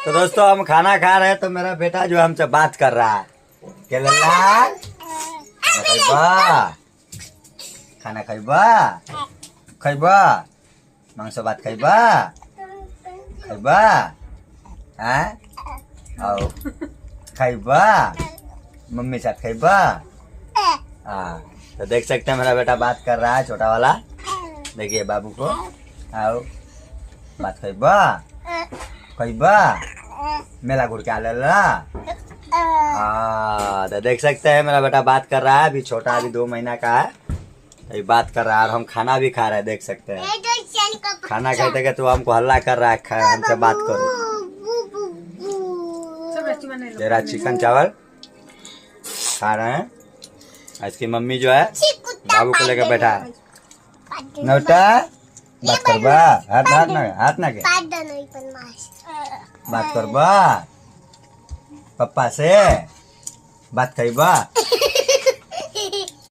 तो दोस्तों हम खाना खा रहे हैं तो मेरा बेटा जो है हमसे बात कर रहा है के लल्ला खैबा खाना खैबा खैबा मांस भात खैबा खैबा हैं आओ खैबा मम्मी साथ खैबा हाँ। तो देख सकते हैं मेरा बेटा बात कर रहा है छोटा वाला। देखिए बाबू को आओ बात खैबा खैबा मेला घुर के आ लल्ला। हाँ तो देख सकते हैं मेरा बेटा बात कर रहा है। अभी छोटा अभी 2 महीना का है तो बात कर रहा है और हम खाना भी खा रहे हैं। देख सकते हैं खाना खाते के तो हमको हल्ला कर रहा है हमसे बात करो। तेरा चिकन चावल खा रहे हैं। इसकी मम्मी जो है बाबू को लेकर बैठा है। नौटा बात करबा हाथ ना के बात करबा पप्पा से बात खैबा